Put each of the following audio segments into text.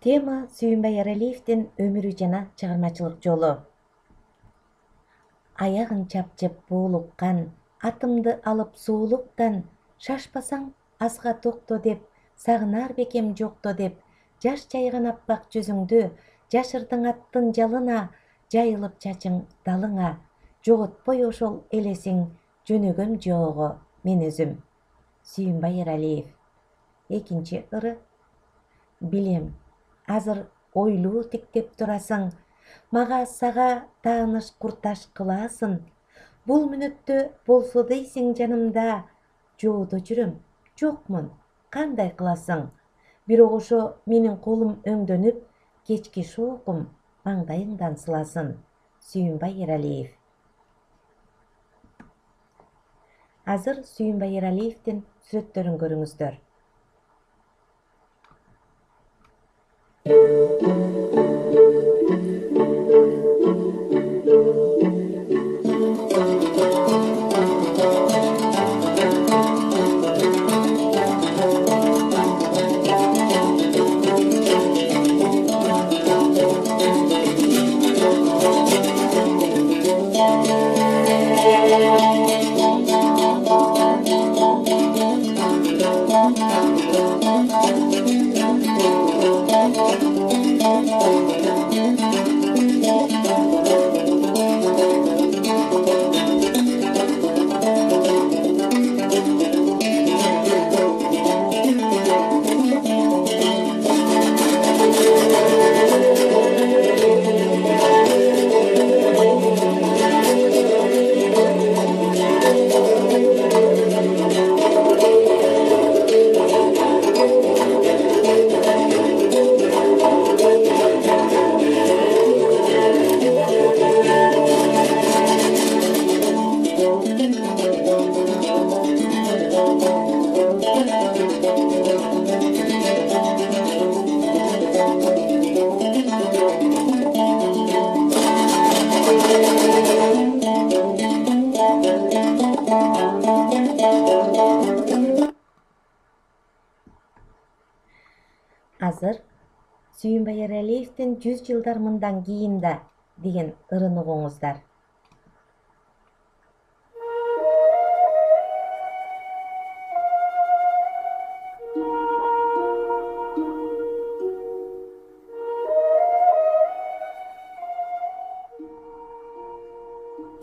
Тема Сүйүнбай Эралиевдин өмүрү жана чыгармачылык жолу. Аягын чапчып буулуккан, атымды алып суулуктан, шашпасаң азга токто деп, сагынар бекем жокто деп, жаш чайган аппак жүзүңдү, жашырдың аттын жалына, жайылып чачың далыңа, жоготпой ошол элесиң, жөнөгөм жоого мен өзүм. Сүйүнбай Эралиев. Экинчи ыры. Билем, азыр ойлуу тиктеп турасың, мага сага тааныш курташ кыласың. Бул мүнөттө болсо дейсиң жанымда, жоодо жүрөм, жокмун, кандай кыласың? Бирок ошо менин колум өңдөнүп, кечки шоокум маңдайыңдан сыласын. Сүйүнбай Эралиев. Азыр Сүйүнбай Эралиевдин сүрөттөрүн көрүңүздөр. Азыр Сүйүнбай Эралиевдин 100 жылдар мындан кийин да деген ырын угуңуздар.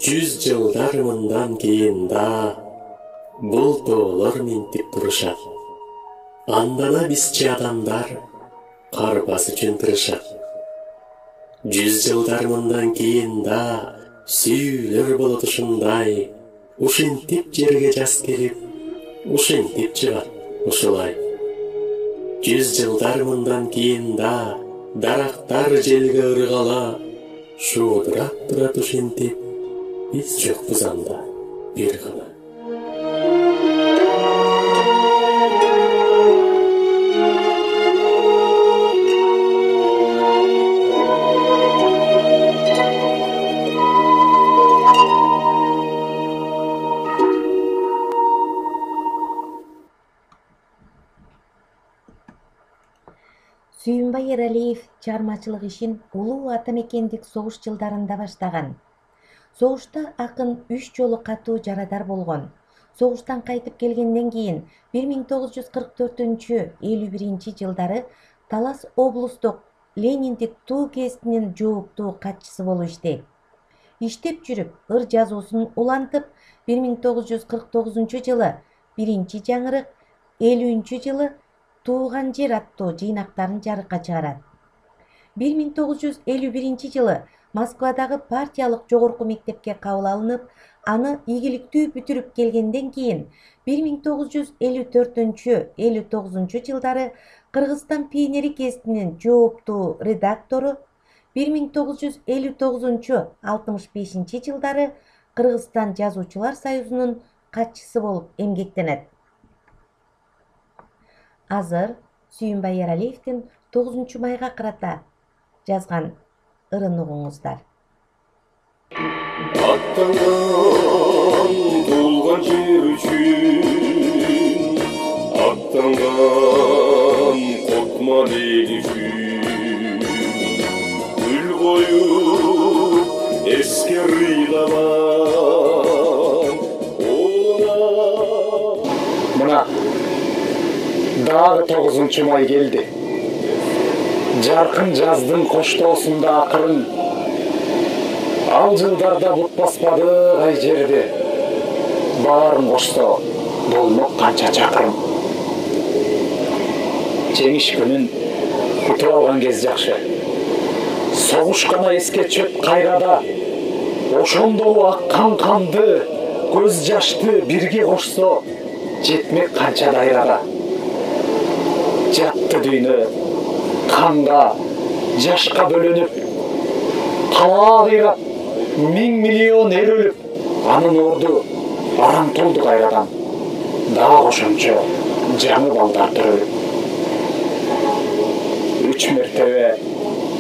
Жүз жылдар мындан кийин да бул тоолор минтип турушат. Андана бизчи адамдар карбас үчүн тырышат. 100 жылдар мындан кийин да сүйүүлөр болот ушундай. Ушинтип жерге жаз келип, ушинтип чыгат ушулай. 100 жылдар мындан кийин да дарактар желге ыргала, шуудурап турат ушинтип. Биз жокпуз анда бир гана. Сүйүнбай Эралиев чыгармачылык ишин улуу атамекендик согуш жылдарында баштаган. Согушта акын 3 жолу катуу жарадар болгон. Согуштан кайтып келгенден кийин 1944-51 жылдары Талас облустук Лениндик туу гезитинин жооптуу катчысы болуп иштейт. Иштеп жүрүп, ыр жазуусун улантып, 1949 жылы биринчи жаңырык, 50 жылы Тууган жер аттуу жыйнактарын жарыкка чыгарат. 1951 жылы Москвадагы партиялык жогорку мектепке кабыл алынып, аны ийгиликтүү бүтүрүп келгенден кийин 1954-59 жылдары Кыргызстан пионери гезитинин жооптуу редактору, 1959-65 жылдары Кыргызстан жазуучулар союзунун катчысы болуп эмгектенет. Азыр Сүйүнбай Эралиевдин 9 майга карата жазган ырын угуңуздар. Аттанган тулган жер үчүн, аттанган котман эл үчүн, koyup eskeri zaman Mına dagы 9-may geldi. Жаркын жаздын коштоосунда акырын. Ал жылдарда бут баспады ай жерде. Баарын кошсо болмок канча чакырым. Жеңиш күнүн күтүп алган кез жакшы. Согуш гана эске чөп кайрада. Ошондо аккан канды, көз жашты бирге кошсо жетмек канча дайрада. Жатты дүйнө канга, жашка бөлөнүп, талаа кыйрап, 1000 миллион эл өлүп, анын орду арам толду кайрадан. Дагы ошончо жаңы балдар төрөлүп. 3 мертебе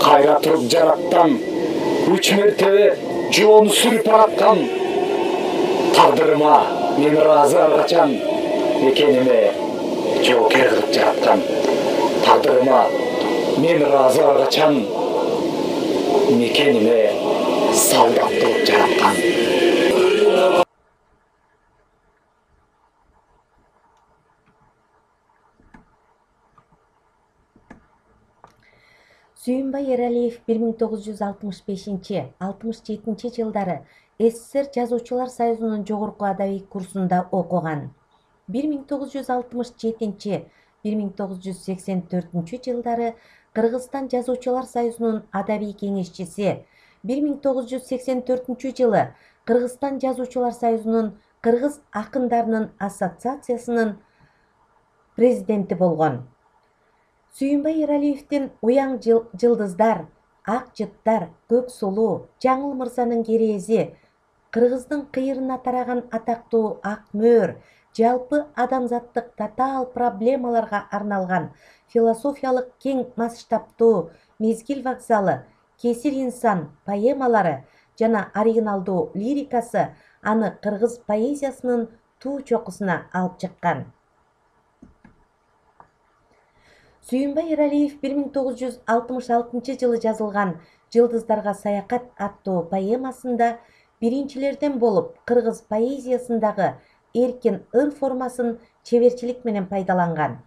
кайра туруп жараттан, 3 мертебе жоону сүрүп араткан. Тагдырыма мен ыраазы ар качан, экениме жоокер кылып жараткан. Тагдырыма мен ыраазы ар качан, экениме солдат кылып жараткан. Сүйүнбай Эралиев 1965-67 жылдары СССР Жазуучулар союзунун жогорку адабий курсунда окуган. 1967-1984 жылдары Кыргызстан Жазуучулар союзунун адабий кеңешчиси, 1984 жылы Кыргызстан Жазуучулар союзунун Кыргыз акындарынын ассоциациясынын президенти болгон. Сүйүнбай Эралиевдин Уяң жылдыздар, Ак жыттар, Көк сулуу, Жаңыл мырзанын керези, Кыргыздын кыйырына тараган атактуу Ак мөөр, жалпы адамзаттык татаал проблемаларга арналган философиялык кең масштабтуу Мезгил вокзалы, Кесир инсан поэмалары жана оригиналдуу лирикасы аны кыргыз поэзиясынын туу чокусуна алып чыккан. Сүйүнбай Эралиев 1966 жылы жазылган «Жылдыздарга саякат» аттуу поэмасында биринчилерден болуп кыргыз поэзиясындагы эркин ыр формасын чеберчилик менен пайдаланган.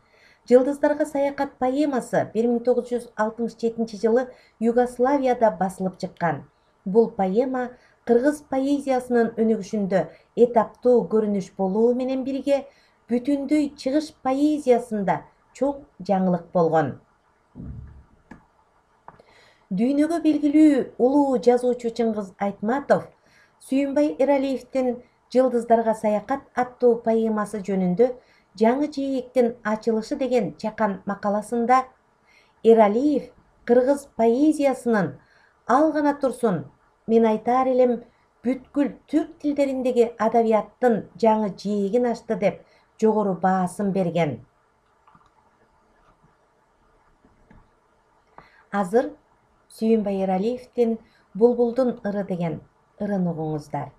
«Жылдыздарга саякат» поэмасы 1967 жылы Югославияда басылып чыккан. Бул поэма кыргыз поэзиясынын өнүгүшүндө этаптуу көрүнүш болуу менен бирге бүтүндөй чыгыш поэзиясында чоң жаңылык болгон. Дүйнөгө белгилүү улуу жазуучу Чыңгыз Айтматов Сүйүнбай Эралиевдин «Жылдыздарга саякат» аттуу поэмасы жөнүндө «Жаңы жээктин ачылышы» деген чакан макаласында Эралиев кыргыз поэзиясынын «Ал гана турсун, мен айтар элем, бүткүл түрк тилдериндеги адабияттын жаңы жээгин ачты» деп жогору баасын берген. Азыр Сүйүнбай Эралиевдин «Булбулдун ыры» деген ырын угуңуздар.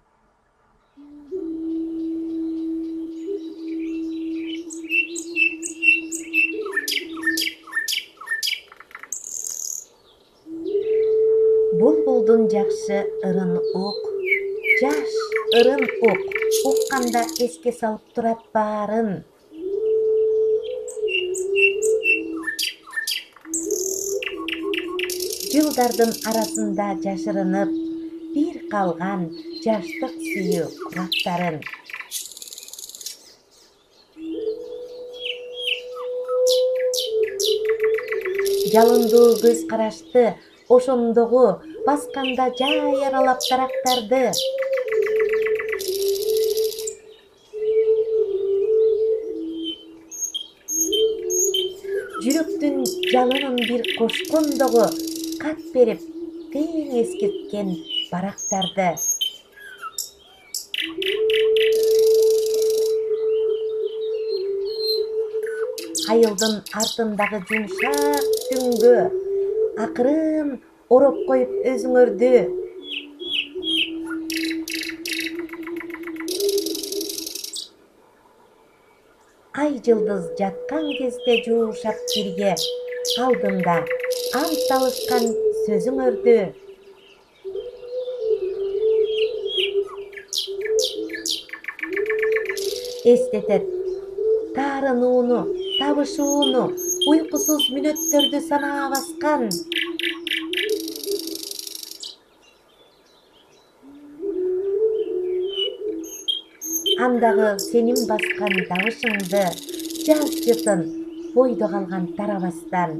Булбулдун жакшы ырын ук, жаш ырын ук, укканда эске салып турат баарын. Жылдардын арасында жашырынып, бир калган жаштык сүйүү кураттарын. Жалындуу көз карашты, ошондогу басканда жай аралап дарактарды. Жүрөктүн жалынын бир кошкондогу кат берип, тең эскерткен барактарды. Айылдын артындагы жумшак түнгө акырын ороп коюп өзүңөрдү. Ай жылдыз жаткан кезде жуушап бирге, алдында ант алышкан сөзүңөрдү. эстетет. Таарынууну, табышууну, уйкусуз мүнөттөрдү санаа баскан. Андагы сенин баскан табышыңды жаз жытын бойдо калган тарабастан.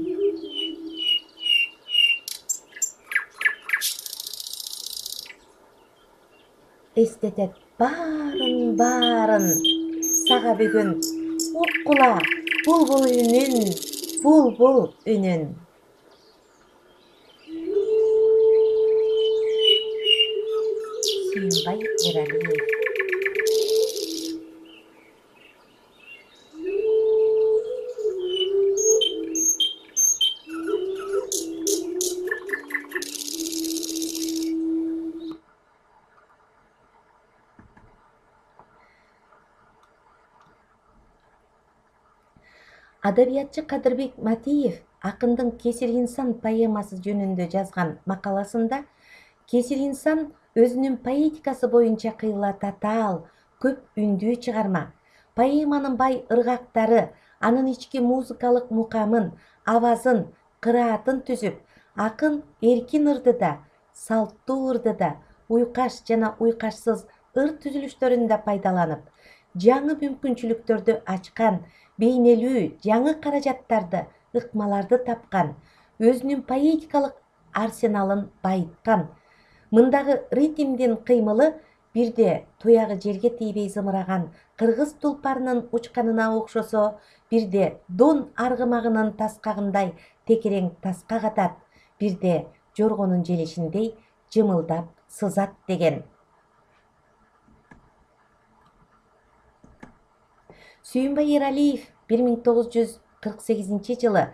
Эстетет баарын сага бүгүн уккула булбул үнүн. Сүйүнбай Эралиев. Адабиятчы Кадырбек Матиев акындын Кесир инсан поэмасы жөнүндө жазган макаласында Кесир инсан өзүнүн поэтикасы боюнча кыйла татаал, көп үндүү чыгарма. Поэманын бай ыргактары, анын ички музыкалык мукамын, авазын, кыраатын түзүп, акын эркин ырдыда, салттуу ырдыда, уйкаш жана уйкашсыз ыр түзүлүштөрүндө пайдаланып, жаңы мүмкүнчүлүктөрдү ачкан, бейнелүү жаңы каражаттарды, ыкмаларды тапкан, өзүнүн поэтикалык арсеналын байыткан. Мындагы ритмдин кыймылы бирде туягы жерге тийбей зымыраган кыргыз тулпарынын учканына окшосо, бирде Дон аргымагынын таскагындай текерең таска катат, бирде жоргонун желишиндей жымылдап сызат деген. Сүйүнбай Эралиев 1948 жылы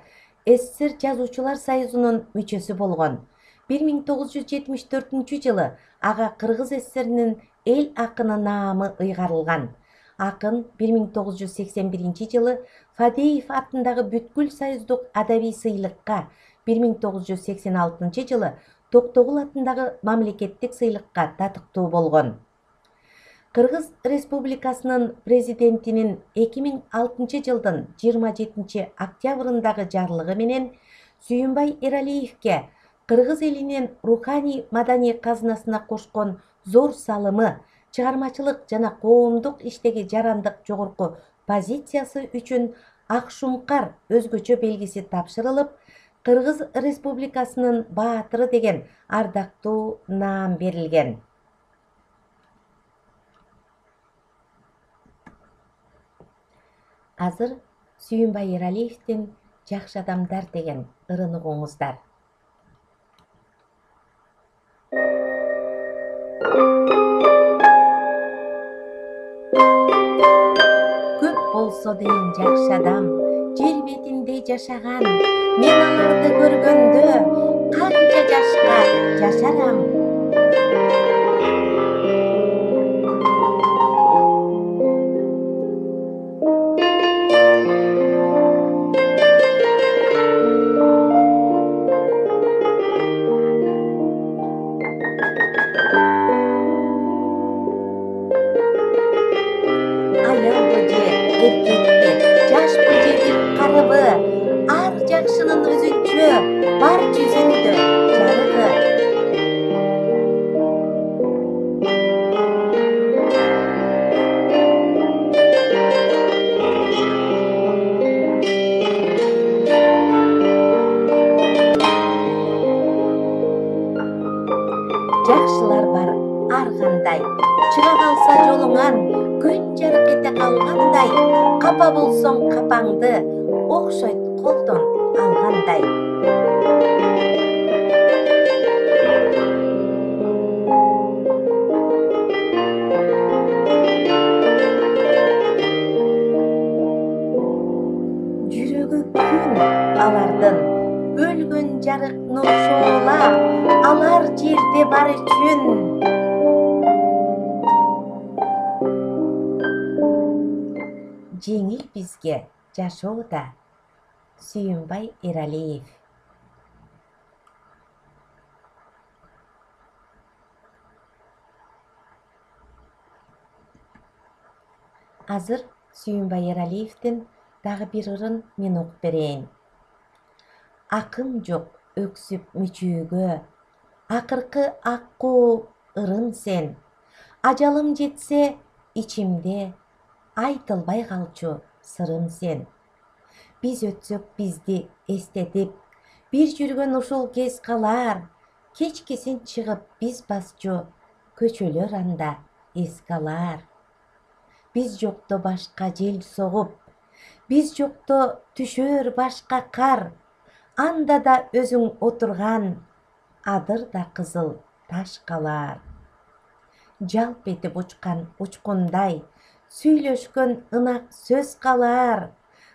СССР Жазуучулар союзунун мүчөсү болгон. 1974 жылы ага Кыргыз СССРинин эл акыны наамы ыйгарылган. Акын 1981 жылы Фадеев атындагы бүткүл союздук адабий сыйлыкка, 1986 жылы Токтогул атындагы мамлекеттик сыйлыкка татыктуу болгон. Кыргыз Республикасынын президентинин 2006 жылдын 27 октябрындагы жарлыгы менен Сүйүнбай Эралиевке Кыргыз элинин руханий маданий казынасына кошкон зор салымы, чыгармачылык жана коомдук иштеги жарандык жогорку позициясы үчүн Ак Шумкар өзгөчө белгиси тапшырылып, Кыргыз Республикасынын баатыры деген ардактуу наам берилген. Азыр Сүйүнбай Эралиевдин «Жакшы адамдар» деген ырын угуңуздар. Көп болсо дейин жакшы адам, жер бетинде жашаган, мен аларды көргөндө канча жашка жашарам. Аялбы же эркекпи, жашпы же бир карыбы, ар жакшынын өзүнчө бар жүзүндө жарыгы. Жакшылар бар ар кандай, чыга калса жолуңан, күн жарык эте калгандай, капа болсоң капаңды окшойт колдон алгандай. Жүрөгү күн алардын, бөлгөн жарык нур шоола, алар жерде бар үчүн. Жеңил бизге жашоодо. Сүйүнбай Эралиев. Азыр Сүйүнбай Эралиевдин дагы бир ырын мен окуп берейин. Акым жок өксүп мүчүүгө, акыркы аккуу ырын сен. Ажалым жетсе ичимде, айтылбай калчу сырым сен. Биз өтсөк бизди эстетип, бир жүргөн ушул кез калар. Кечкесин чыгып биз басчу көчөлөр анда эске алар. Биз жокто башка жел согуп, биз жокто түшөр башка кар. Анда да өзүң отурган, адырда кызыл таш калар. Жалп этип учкан учкундай, сүйлөшкөн ынак сөз калар.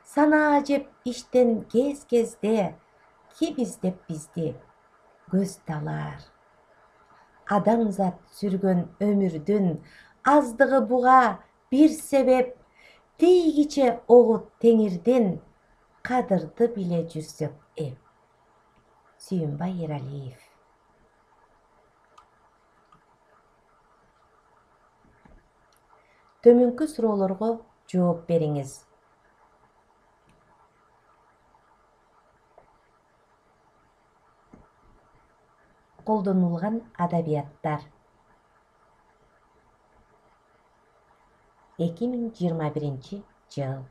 Санаа жеп иштен кез-кезде, ким издеп бизди көз талар. Адамзат сүргөн өмүрдүн аздыгы буга бир себеп, тийгиче огут теңирдин, кадырды биле жүрсөк эп. Сүйүнбай Эралиев. Төмөнкү суроолорго жооп бериңиз. Колдонулган адабияттар. 2021 жыл.